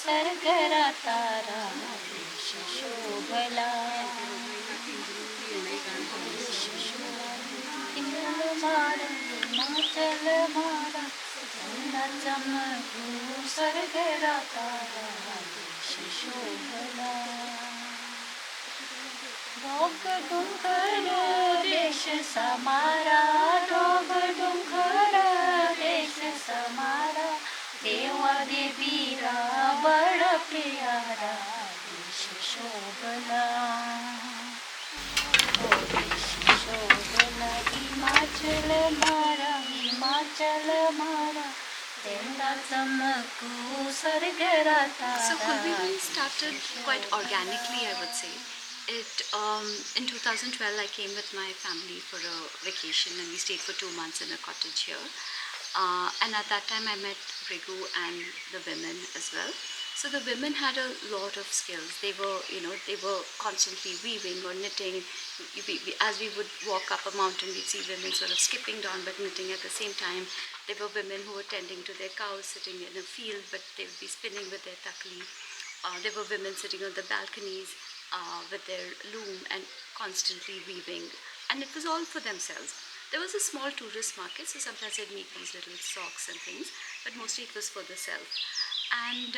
सरगरा तारा देश शोभला हिंगल मारा हिमाचल मारा चंदा चमकू सरगरा तारा देश शोभला डोंग डुंगर देश समारा डोंग डुंगर देश समारा देवा देवीरा बड़ प्यारा देश शोभला ओ देश शोभला हिमाचल मारा चंदा चमकू सरगरा तारा. So Kulbini started quite organically, I would say. In 2012 I came with my family for a vacation and we stayed for 2 months in a cottage here. And at that time I met Brigu and the women as well. So the women had a lot of skills. They were constantly weaving or knitting. As we would walk up a mountain, we'd see women sort of skipping down but knitting at the same time. There were women who were tending to their cows sitting in a field, but they would be spinning with their takli. There were women sitting on the balconies with their loom and constantly weaving. And it was all for themselves. There was a small tourist market, so sometimes I'd make these little socks and things, but mostly it was for the self. And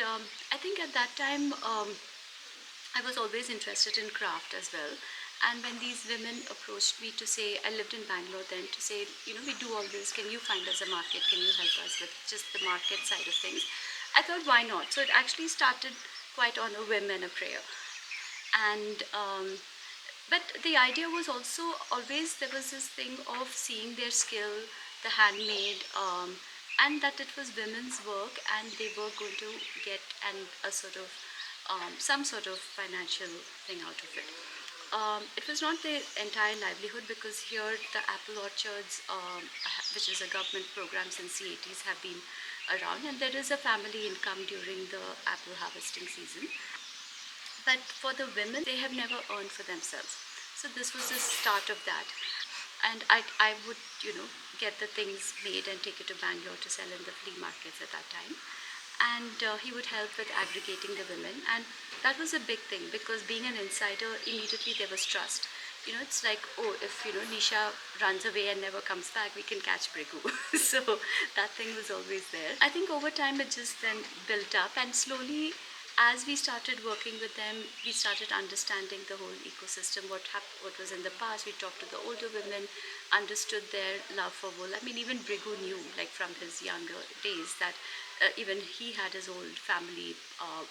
I think at that time I was always interested in craft as well. And when these women approached me to say, I lived in Bangalore then, to say, we do all this, can you find us a market, can you help us with just the market side of things? I thought, why not? So it actually started quite on a whim and a prayer. And but the idea was also always, there was this thing of seeing their skill, the handmade, and that it was women's work and they were going to get a sort of some sort of financial thing out of it. It was not their entire livelihood, because here the apple orchards, which is a government program since the 80s, have been around, and there is a family income during the apple harvesting season. But for the women, they have never earned for themselves. So this was the start of that. And I would, get the things made and take it to Bangalore to sell in the flea markets at that time. And he would help with aggregating the women. And that was a big thing, because being an insider, immediately there was trust. It's like, oh, if, Nisha runs away and never comes back, we can catch Brigu. So that thing was always there. I think over time it just then built up, and slowly, as we started working with them, we started understanding the whole ecosystem, what was in the past. We talked to the older women, understood their love for wool. I mean, even Brigu knew, like from his younger days, that even he had his old family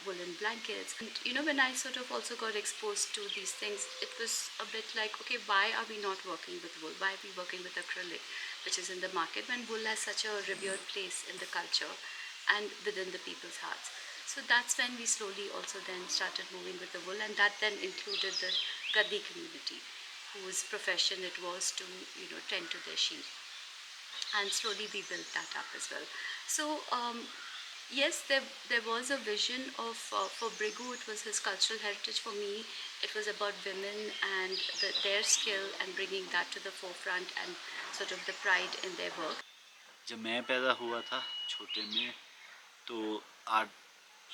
woolen blankets. And when I sort of also got exposed to these things, it was a bit like, okay, why are we not working with wool? Why are we working with acrylic, which is in the market, when wool has such a revered place in the culture and within the people's hearts? So that's when we slowly also then started moving with the wool, and that then included the Gaddi community, whose profession it was to, tend to their sheep. And slowly we built that up as well. So yes, there was a vision of, for Brigu, it was his cultural heritage. For me, it was about women and their skill and bringing that to the forefront and sort of the pride in their work. जब मैं पैदा हुआ था छोटे में, तो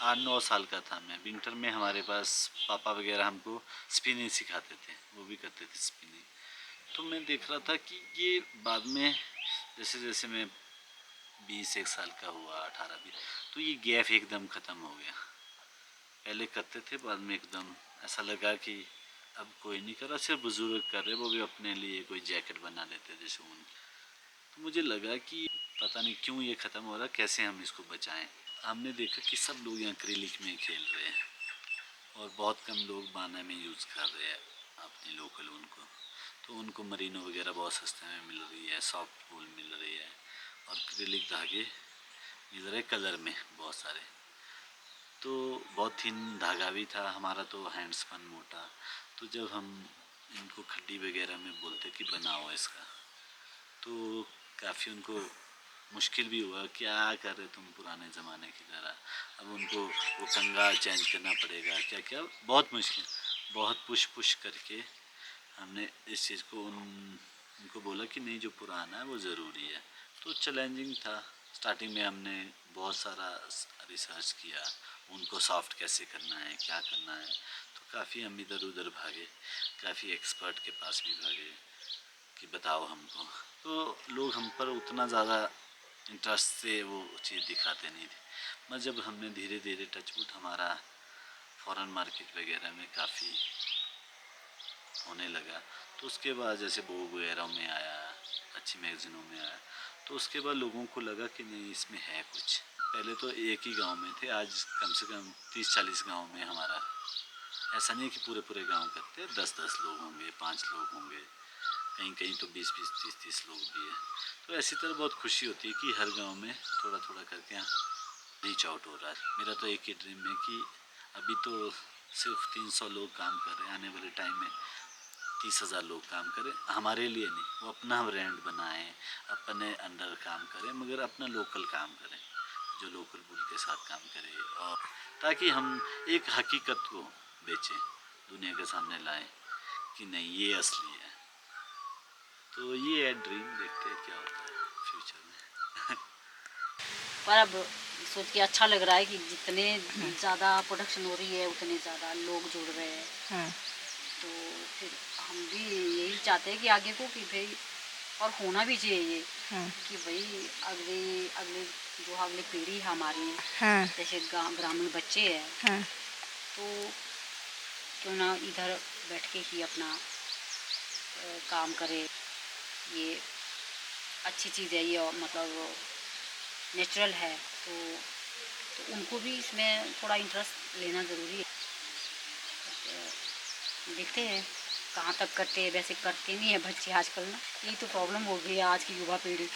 8-9 साल का था मैं। विंटर में हमारे पास पापा वगैरह हमको स्पिनिंग सिखाते थे, वो भी करते थे स्पिनिंग। तो मैं देख रहा था कि ये बाद में जैसे जैसे मैं 21 साल का हुआ, 18-20, तो ये गैप एकदम ख़त्म हो गया। पहले करते थे, बाद में एकदम ऐसा लगा कि अब कोई नहीं कर रहा, सिर्फ बुजुर्ग कर रहे, वो भी अपने लिए कोई जैकेट बना लेते जैसे उनकी। तो मुझे लगा कि पता नहीं क्यों ये ख़त्म हो रहा, कैसे हम इसको बचाएं। हमने देखा कि सब लोग यहाँ एक्रिलिक में खेल रहे हैं और बहुत कम लोग बाना में यूज़ कर रहे हैं अपनी लोकल उनको। तो उनको मरीनो वगैरह बहुत सस्ते में मिल रही है, सॉफ्ट वूल मिल रही है और एक्रिलिक धागे मिल रहे कलर में बहुत सारे। तो बहुत थिन धागा भी था हमारा, तो हैंडस्पन मोटा। तो जब हम इनको खड्डी वगैरह में बोलते कि बनाओ इसका, तो काफ़ी उनको मुश्किल भी हुआ, क्या कर रहे तुम पुराने ज़माने की तरह, अब उनको वो कंगा चेंज करना पड़ेगा, क्या क्या, बहुत मुश्किल, बहुत पुश करके हमने इस चीज़ को उनको बोला कि नहीं, जो पुराना है वो ज़रूरी है। तो चैलेंजिंग था। स्टार्टिंग में हमने बहुत सारा रिसर्च किया उनको सॉफ्ट कैसे करना है, क्या करना है। तो काफ़ी हम इधर उधर भागे, काफ़ी एक्सपर्ट के पास भी भागे कि बताओ हमको। तो लोग हम पर उतना ज़्यादा इंटरेस्ट से वो चीज़ दिखाते नहीं थे। मगर जब हमने धीरे धीरे टचवुड हमारा फॉरेन मार्केट वगैरह में काफ़ी होने लगा, तो उसके बाद जैसे वोग वगैरह में आया, अच्छी मैगज़ीनों में आया, तो उसके बाद लोगों को लगा कि नहीं इसमें है कुछ। पहले तो एक ही गांव में थे, आज कम से कम 30-40 गांव में हमारा। ऐसा नहीं कि पूरे पूरे गांव करते, 10-10 लोग होंगे, 5 लोग होंगे, कहीं कहीं तो 20-20, 30-30 लोग भी है। तो ऐसी तरह बहुत खुशी होती है कि हर गांव में थोड़ा थोड़ा करके रीच आउट हो रहा है। मेरा तो एक ही ड्रीम है कि अभी तो सिर्फ 300 लोग काम कर रहे हैं, आने वाले टाइम में 30,000 लोग काम करें। हमारे लिए नहीं, वो अपना ब्रांड बनाएं, अपने अंडर काम करें, मगर अपना लोकल काम करें, जो लोकल बुल के साथ काम करे, और ताकि हम एक हकीकत को बेचें, दुनिया के सामने लाएं कि नहीं ये असली है। तो ये है ड्रीम, देखते हैं क्या होता है फ्यूचर में। पर अब सोच के अच्छा लग रहा है कि जितने ज़्यादा प्रोडक्शन हो रही है उतने ज़्यादा लोग जुड़ रहे हैं। तो फिर हम भी यही चाहते हैं कि आगे को कि भाई, और होना भी चाहिए ये कि भाई अगले अगले जो अगली पीढ़ी है हमारी, जैसे ग्रामीण बच्चे हैं, तो क्यों ना इधर बैठ के ही अपना काम करे। ये अच्छी चीज़ है ये, मतलब नेचुरल है, तो उनको भी इसमें थोड़ा इंटरेस्ट लेना ज़रूरी है। देखते हैं कहाँ तक करते हैं, वैसे करते नहीं है बच्चे आजकल ना, यही तो प्रॉब्लम हो गई है आज की युवा पीढ़ी।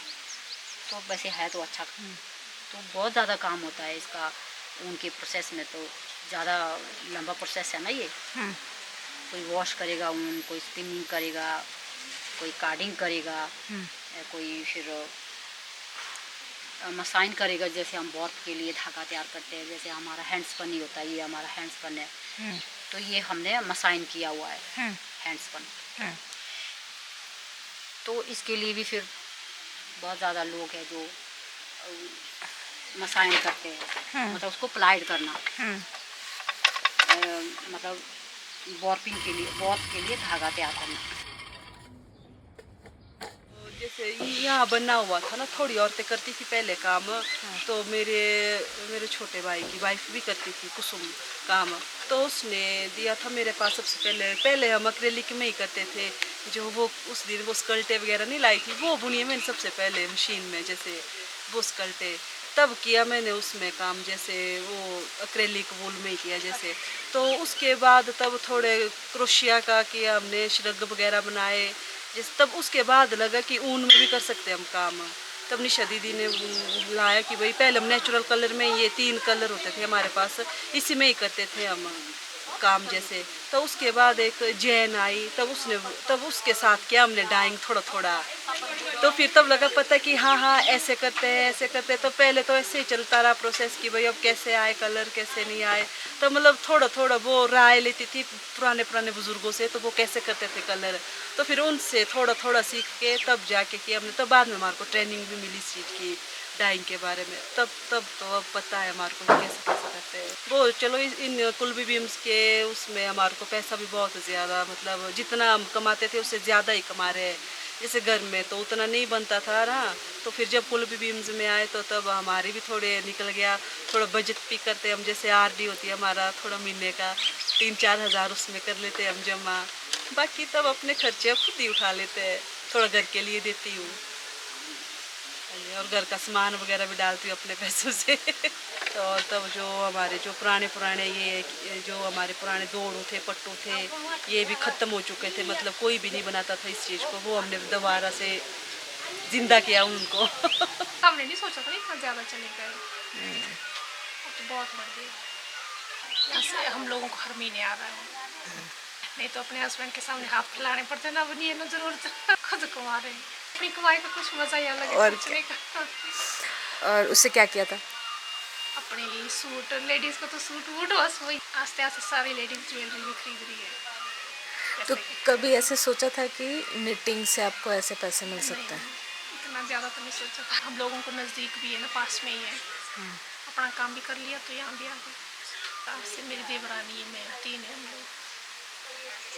तो वैसे है तो अच्छा, तो बहुत ज़्यादा काम होता है इसका उनके प्रोसेस में, तो ज़्यादा लंबा प्रोसेस है ना ये। कोई वॉश करेगा ऊन, कोई स्पिनिंग करेगा, कोई कार्डिंग करेगा, कोई फिर मसाइन करेगा। जैसे हम बॉर्क के लिए धागा तैयार करते हैं, जैसे हमारा हैंड्सपन ही होता है, ये हमारा हैंड्सपन है, तो ये हमने मसाइन किया हुआ है हैंड्सपन। तो इसके लिए भी फिर बहुत ज़्यादा लोग हैं जो मसाइन करते हैं, मतलब उसको प्लाइड करना, मतलब बॉर्क के लिए धागा तैयार करना। जैसे यहाँ बना हुआ था ना, थोड़ी औरतें करती थी पहले काम, तो मेरे छोटे भाई की वाइफ भी करती थी कुसुम काम, तो उसने दिया था मेरे पास सबसे पहले हम एक्रेलिक में ही करते थे। जो वो उस दिन वो स्कर्टें वगैरह नहीं लाई थी, वो बुनी है मैंने सबसे पहले मशीन में, जैसे वो स्कर्टें तब किया मैंने उसमें काम, जैसे वो एक्रेलिक वूल में ही किया जैसे। तो उसके बाद तब थोड़े क्रोशिया का किया हमने, श्रग वगैरह बनाए जैसे। तब उसके बाद लगा कि ऊन में भी कर सकते हम काम। तब निशा दीदी ने लाया कि भाई पहले हम नेचुरल कलर में, ये 3 कलर होते थे हमारे पास, इसी में ही करते थे हम काम जैसे। तो उसके बाद एक जैन आई, तब उसके साथ किया हमने डाइंग थोड़ा थोड़ा। तो फिर तब लगा पता कि हाँ ऐसे करते हैं ऐसे करते हैं। तो पहले तो ऐसे ही चलता रहा प्रोसेस कि भाई अब कैसे आए कलर, कैसे नहीं आए। तो मतलब थोड़ा थोड़ा वो राय लेती थी पुराने बुजुर्गों से, तो वो कैसे करते थे कलर, तो फिर उनसे थोड़ा थोड़ा सीख के तब जाके किया हमने। तब बाद में हमारे को ट्रेनिंग भी मिली इस चीज़ की, डाइंग के बारे में। तब तो अब पता है हमारे को कैसे कैसे करते हैं वो। चलो इन कुल्बी बीम्स के उसमें हमारे को पैसा भी बहुत ज़्यादा, मतलब जितना हम कमाते थे उससे ज़्यादा ही कमा रहे हैं। जैसे घर में तो उतना नहीं बनता था ना, तो फिर जब कुल्बी बीम्स में आए तो तब हमारे भी थोड़े निकल गया, थोड़ा बजट भी करते हम। जैसे आरडी होती है हमारा, थोड़ा महीने का 3-4 हज़ार उसमें कर लेते हम जमा। बाकी तब अपने खर्चे खुद ही उठा लेते हैं, थोड़ा घर के लिए देती हूँ, और घर का सामान वगैरह भी डालती हूँ अपने पैसों से। तो तब जो हमारे जो पुराने ये जो हमारे पुराने दौड़ू थे, पट्टू थे, ये भी ख़त्म हो चुके थे, मतलब कोई भी नहीं बनाता था इस चीज़ को। वो हमने दोबारा से जिंदा किया उनको। हमने नहीं सोचा था इतना ज़्यादा चलेगा, तो बहुत बढ़ गया। ऐसे हम लोगों को हर महीने आ रहा है, नहीं तो अपने हस्बैंड के सामने हाथ फैलाने पड़ते ना, बनी है ना जरूरत, खुद कमा रहे हैं। अपनी कमाई का कुछ मज़ा ही अलग है सोचने का। और उससे क्या किया था? अपने लिए सूट, लेडीज़ को तो सूट वूट बस वही आस्ते आस्ते सारी लेडीज़ ज्वेलरी भी खरीद रही है। तो कभी ऐसे सोचा था कि निटिंग से आपको ऐसे पैसे मिल सकते हैं? इतना ज़्यादा तो नहीं सोचा था। हम लोगों को नज़दीक भी है ना, पास में ही है, अपना काम भी कर लिया तो यहाँ भी आ गए। से मेरी देवरानी है, मैं 3 है हम लोग।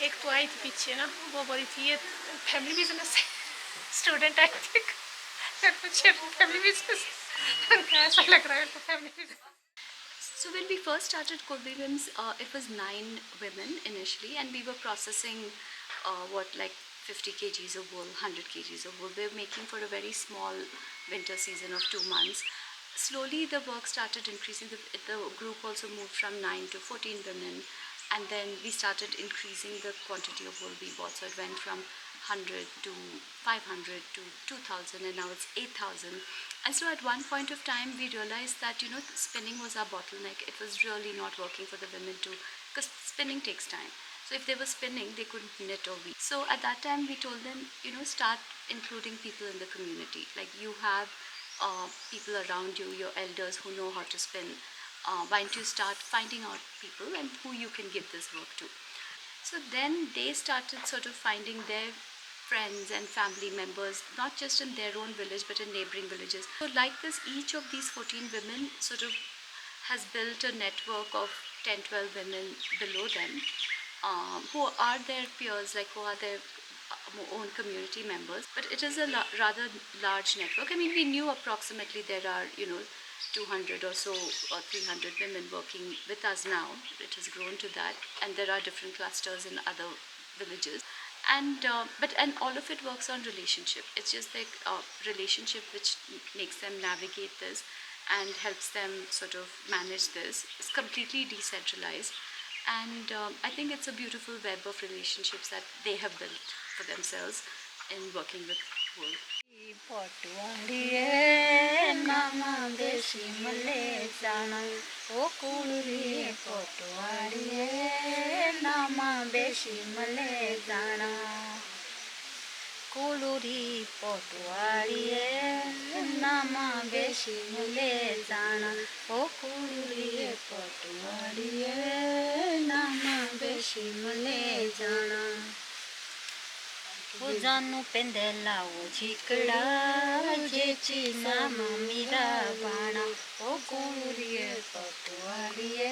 एक तो आई थी पीछे ना, वो बोली थी ये फैमिली बिजनेस है, स्टूडेंट आई थी पीछे फैमिली बिजनेस, ऐसा लग रहा है तो family business. So when we first started Kolbe Wims, it was 9 women initially, and we were processing like 50 kgs of wool, 100 kgs of wool. We were making for a very small winter season of 2 months. Slowly the work started increasing. The group also moved from 9 to 14 women, and then we started increasing the quantity of wool we bought. So it went from 100 to 500 to 2000, and now it's 8000. And so at one point of time we realized that spinning was our bottleneck. It was really not working for the women to, because spinning takes time. So if they were spinning, they couldn't knit or weave. So at that time we told them, start including people in the community. Like you have people around you, your elders who know how to spin. Why don't you start finding out people and who you can give this work to? So then they started sort of finding their friends and family members, not just in their own village but in neighboring villages. So like this, each of these 14 women sort of has built a network of 10, 12 women below them, who are their peers, like who are their own community members. But it is a rather large network. I mean, we knew approximately there are 200 or so or 300 women working with us now. It has grown to that, and there are different clusters in other villages. And and all of it works on relationship. It's just like a relationship which makes them navigate this and helps them sort of manage this. It's completely decentralized, and I think it's a beautiful web of relationships that they have built for themselves in working with wool. पटवाड़िए नामा बेसी मले जाना ओ कुड़िए पटवाड़िए नामा बेसी मले जाना कुलूरी पटवाड़िए नामा बेसी मले जाना ओ कुड़िए पटवाड़िए नामा बेसी मले जाना वो जानू पेंदेला वो झिकड़ा जेची नामा मीरा बाणा ओ कुड़िए पटवाड़िए